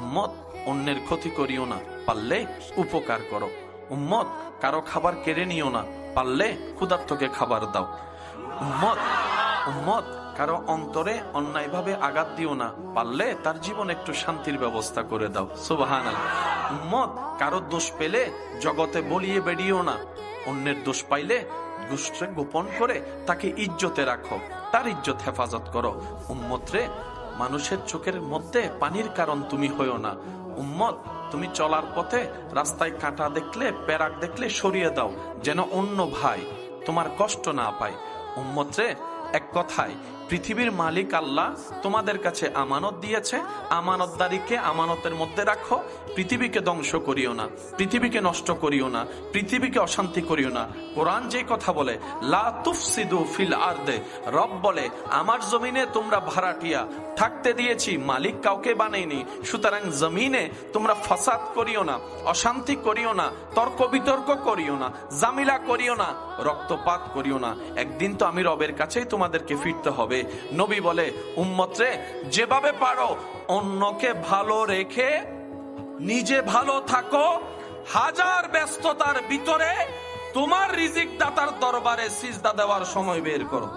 উম্মত অন্যের ক্ষতি করিও না, পারলে উপকার করো। উম্মত কারো খাবার কেড়ে নিও না, পারলে ক্ষুধার্তকে খাবার দাও। উম্মত উম্মত কারো অন্তরে অন্যায়ভাবে আঘাত দিও না, পারলে তার জীবন একটু শান্তির ব্যবস্থা করে দাও। সুবহানাল্লাহ। উম্মত কারো দোষ পেলে জগতে বলিয়ে বেরিয়েও না, অন্যের দোষ পাইলে দোষকে গোপন করে তাকে ইজ্জতে রাখো, তার ইজ্জত হেফাজত করো। উম্মত রে, মানুষের চোখের মধ্যে পানির কারণ তুমি হইও না। উম্মত, তুমি চলার পথে রাস্তায় কাঁটা দেখলে, পেরাক দেখলে সরিয়ে দাও, যেন অন্য ভাই তোমার কষ্ট না পায়। উম্মত রে, এক কথায় পৃথিবীর মালিক আল্লাহ তোমাদের কাছে আমানত দিয়েছে, আমানতদারিকে আমানতের মধ্যে রাখো। পৃথিবীকে ধ্বংস করিও না, পৃথিবীকে নষ্ট করিও না, পৃথিবীকে অশান্তি করিও না। কোরআন যে কথা বলে, লা তুফসিদু ফিল আরদে, রব বলে আমার জমিনে তোমরা ভাড়াটিয়া থাকতে দিয়েছি, মালিক কাউকে বানাইনি। সুতরাং জমিনে তোমরা ফাসাদ করিও না, অশান্তি করিও না, তর্ক বিতর্ক করিও না, জামিলা করিও না, রক্তপাত করিও না। একদিন তো আমি রবের কাছেই তোমাদেরকে ফিরতে হবে। নবী বলে, উম্মত রে, যেভাবে পারো অন্যকে ভালো রেখে নিজে ভালো থাকো। হাজার ব্যস্ততার ভিতরে তোমার রিজিক দাতার দরবারে সিজদা দেওয়ার সময় বের করো।